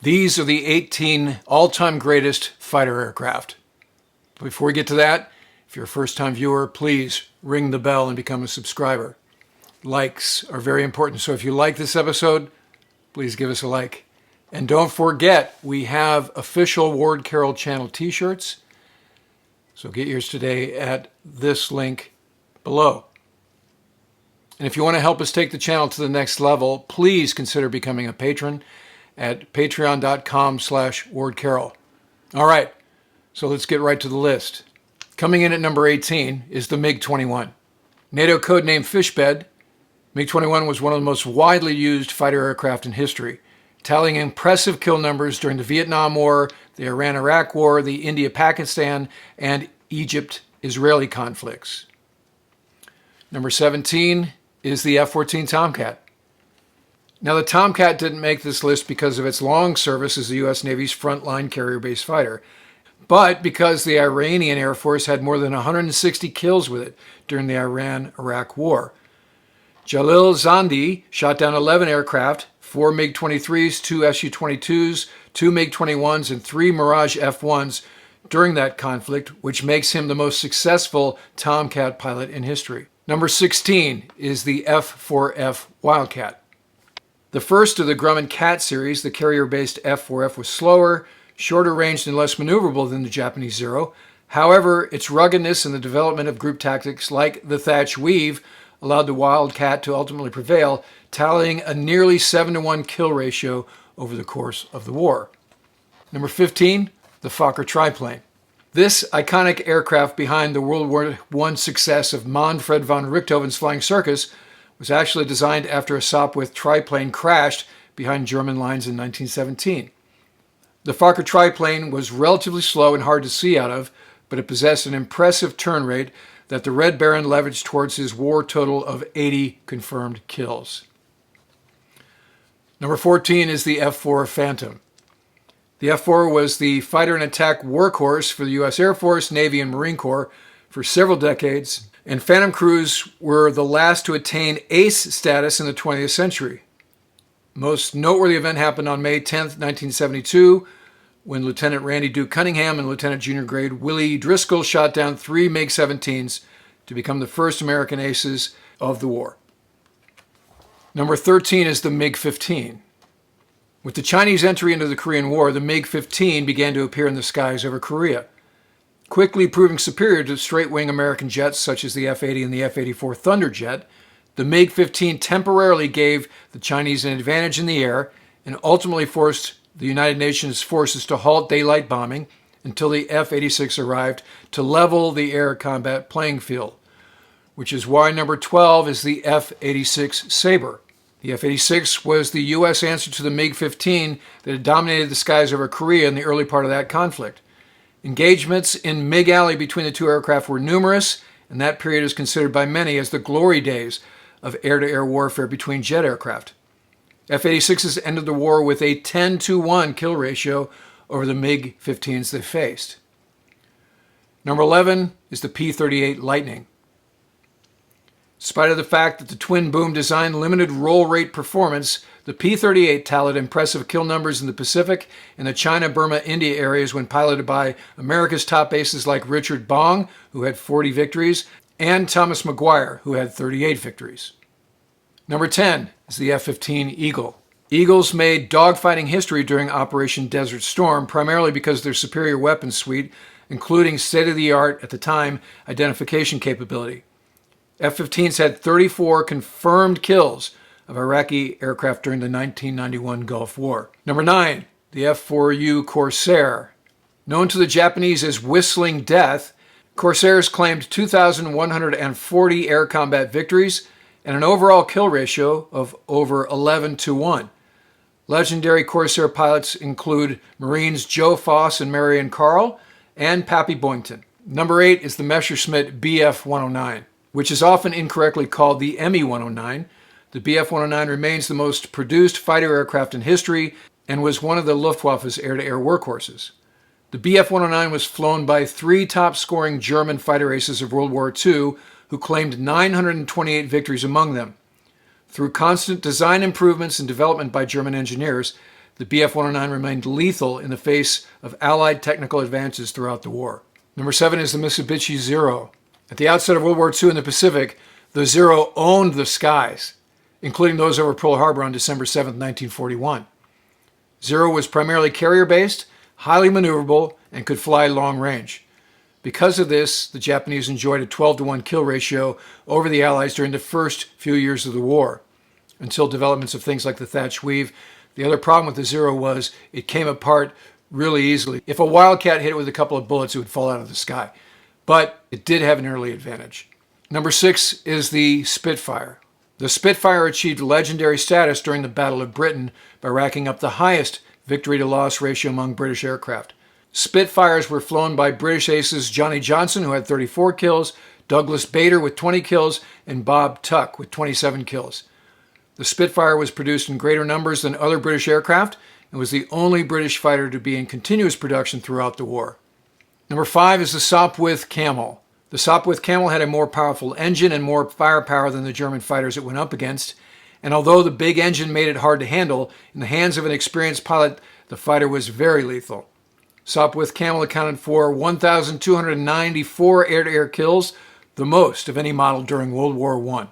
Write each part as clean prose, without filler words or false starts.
These are the 18 all-time greatest fighter aircraft. Before we get to that, if you're a first-time viewer, please ring the bell and become a subscriber. Likes are very important, so if you like this episode, please give us a like. And don't forget, we have official Ward Carroll channel t-shirts, so get yours today at this link below. And if you want to help us take the channel to the next level, please consider becoming a patron at patreon.com/wardcarroll. All right, so let's get right to the list. Coming in at number 18 is the MiG-21. NATO codename Fishbed, MiG-21 was one of the most widely used fighter aircraft in history, tallying impressive kill numbers during the Vietnam War, the Iran-Iraq War, the India-Pakistan, and Egypt-Israeli conflicts. Number 17 is the F-14 Tomcat. Now, the Tomcat didn't make this list because of its long service as the U.S. Navy's frontline carrier-based fighter, but because the Iranian Air Force had more than 160 kills with it during the Iran-Iraq War. Jalil Zandi shot down 11 aircraft, 4 MiG-23s, 2 Su-22s, 2 MiG-21s, and 3 Mirage F-1s during that conflict, which makes him the most successful Tomcat pilot in history. Number 16 is the F4F Wildcat. The first of the Grumman Cat series, the carrier-based F4F, was slower, shorter ranged, and less maneuverable than the Japanese Zero. However, its ruggedness and the development of group tactics like the Thatch Weave allowed the Wildcat to ultimately prevail, tallying a nearly 7-to-1 kill ratio over the course of the war. Number 15, the Fokker Triplane. This iconic aircraft behind the World War I success of Manfred von Richthofen's Flying Circus was actually designed after a Sopwith triplane crashed behind German lines in 1917. The Fokker triplane was relatively slow and hard to see out of, but it possessed an impressive turn rate that the Red Baron leveraged towards his war total of 80 confirmed kills. Number 14 is the F4 Phantom. The F4 was the fighter and attack workhorse for the U.S. Air Force, Navy, and Marine Corps for several decades, and Phantom crews were the last to attain ace status in the 20th century. Most noteworthy event happened on May 10, 1972, when Lieutenant Randy Duke Cunningham and Lieutenant Junior Grade Willie Driscoll shot down 3 MiG-17s to become the first American aces of the war. Number 13 is the MiG-15. With the Chinese entry into the Korean War, the MiG-15 began to appear in the skies over Korea, quickly proving superior to straight-wing American jets such as the F-80 and the F-84 Thunderjet. The MiG-15 temporarily gave the Chinese an advantage in the air and ultimately forced the United Nations forces to halt daylight bombing until the F-86 arrived to level the air combat playing field, which is why number 12 is the F-86 Sabre. The F-86 was the U.S. answer to the MiG-15 that had dominated the skies over Korea in the early part of that conflict. Engagements in MiG Alley between the two aircraft were numerous, and that period is considered by many as the glory days of air-to-air warfare between jet aircraft. F-86s ended the war with a 10-to-1 kill ratio over the MiG-15s they faced. Number 11 is the P-38 Lightning. In spite of the fact that the twin-boom design limited roll rate performance, the P-38 tallied impressive kill numbers in the Pacific and the China, Burma, India areas when piloted by America's top aces like Richard Bong, who had 40 victories, and Thomas McGuire, who had 38 victories. Number 10 is the F-15 Eagle. Eagles made dogfighting history during Operation Desert Storm, primarily because of their superior weapons suite, including state-of-the-art, at the time, identification capability. F-15s had 34 confirmed kills of Iraqi aircraft during the 1991 Gulf War. Number 9, the F4U Corsair. Known to the Japanese as Whistling Death, Corsairs claimed 2,140 air combat victories and an overall kill ratio of over 11-to-1. Legendary Corsair pilots include Marines Joe Foss and Marion Carroll and Pappy Boynton. Number 8 is the Messerschmitt BF-109, which is often incorrectly called the Me-109. The BF-109 remains the most produced fighter aircraft in history and was one of the Luftwaffe's air-to-air workhorses. The BF-109 was flown by 3 top-scoring German fighter aces of World War II who claimed 928 victories among them. Through constant design improvements and development by German engineers, the BF-109 remained lethal in the face of Allied technical advances throughout the war. Number 7 is the Mitsubishi Zero. At the outset of World War II in the Pacific, the Zero owned the skies, including those over Pearl Harbor on December 7, 1941. Zero was primarily carrier-based, highly maneuverable, and could fly long range. Because of this, the Japanese enjoyed a 12-to-1 kill ratio over the Allies during the first few years of the war, until developments of things like the Thatch Weave. The other problem with the Zero was it came apart really easily. If a Wildcat hit it with a couple of bullets, it would fall out of the sky. But it did have an early advantage. Number 6 is the Spitfire. The Spitfire achieved legendary status during the Battle of Britain by racking up the highest victory-to-loss ratio among British aircraft. Spitfires were flown by British aces Johnny Johnson, who had 34 kills, Douglas Bader with 20 kills, and Bob Tuck with 27 kills. The Spitfire was produced in greater numbers than other British aircraft and was the only British fighter to be in continuous production throughout the war. Number 5 is the Sopwith Camel. The Sopwith Camel had a more powerful engine and more firepower than the German fighters it went up against, and although the big engine made it hard to handle, in the hands of an experienced pilot, the fighter was very lethal. Sopwith Camel accounted for 1,294 air-to-air kills, the most of any model during World War I.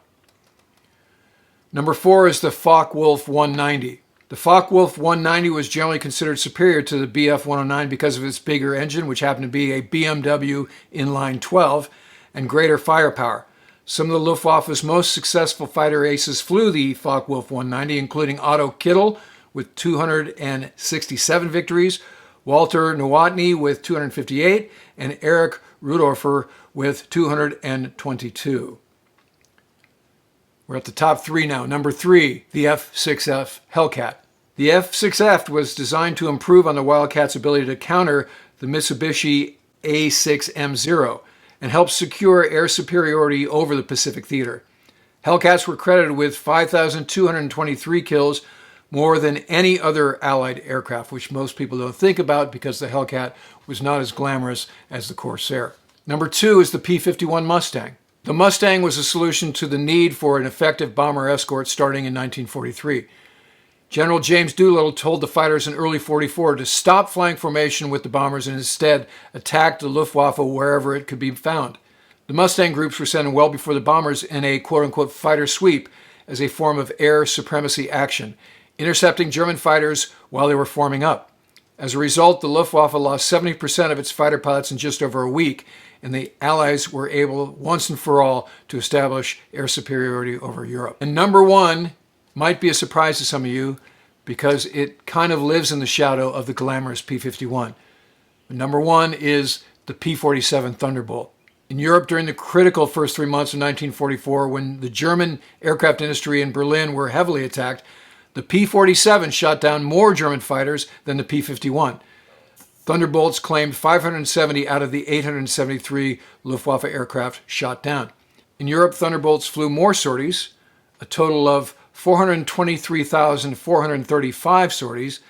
Number 4 is the Focke Wulf 190. The Focke Wulf 190 was generally considered superior to the BF-109 because of its bigger engine, which happened to be a BMW inline 12, and greater firepower. Some of the Luftwaffe's most successful fighter aces flew the Focke Wulf 190, including Otto Kittel with 267 victories, Walter Nowotny with 258, and Erich Rudorfer with 222. We're at the top 3 now. Number 3, the F6F Hellcat. The F6F was designed to improve on the Wildcat's ability to counter the Mitsubishi A6M0 and help secure air superiority over the Pacific theater. Hellcats were credited with 5,223 kills, more than any other Allied aircraft, which most people don't think about because the Hellcat was not as glamorous as the Corsair. Number 2 is the P-51 Mustang. The Mustang was a solution to the need for an effective bomber escort starting in 1943. General James Doolittle told the fighters in early 44 to stop flying formation with the bombers and instead attack the Luftwaffe wherever it could be found. The Mustang groups were sent in well before the bombers in a quote-unquote fighter sweep as a form of air supremacy action, intercepting German fighters while they were forming up. As a result, the Luftwaffe lost 70% of its fighter pilots in just over a week, and the Allies were able, once and for all, to establish air superiority over Europe. And number 1 might be a surprise to some of you because it kind of lives in the shadow of the glamorous P-51. But number 1 is the P-47 Thunderbolt. In Europe during the critical first 3 months of 1944, when the German aircraft industry in Berlin were heavily attacked, the P-47 shot down more German fighters than the P-51. Thunderbolts claimed 570 out of the 873 Luftwaffe aircraft shot down. In Europe, Thunderbolts flew more sorties, a total of 423,435 sorties,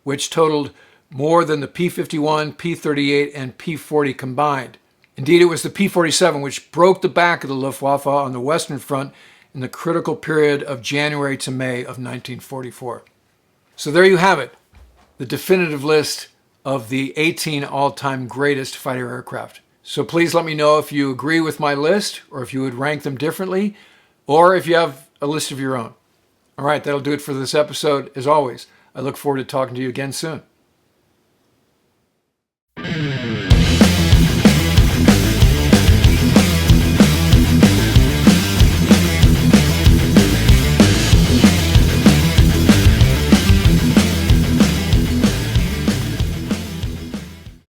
which totaled more than the P-51, P-38, and P-40 combined. Indeed, it was the P-47 which broke the back of the Luftwaffe on the Western Front in the critical period of January to May of 1944. So there you have it, the definitive list of the 18 all-time greatest fighter aircraft. So please let me know if you agree with my list or if you would rank them differently or if you have a list of your own. All right, that'll do it for this episode. As always, I look forward to talking to you again soon.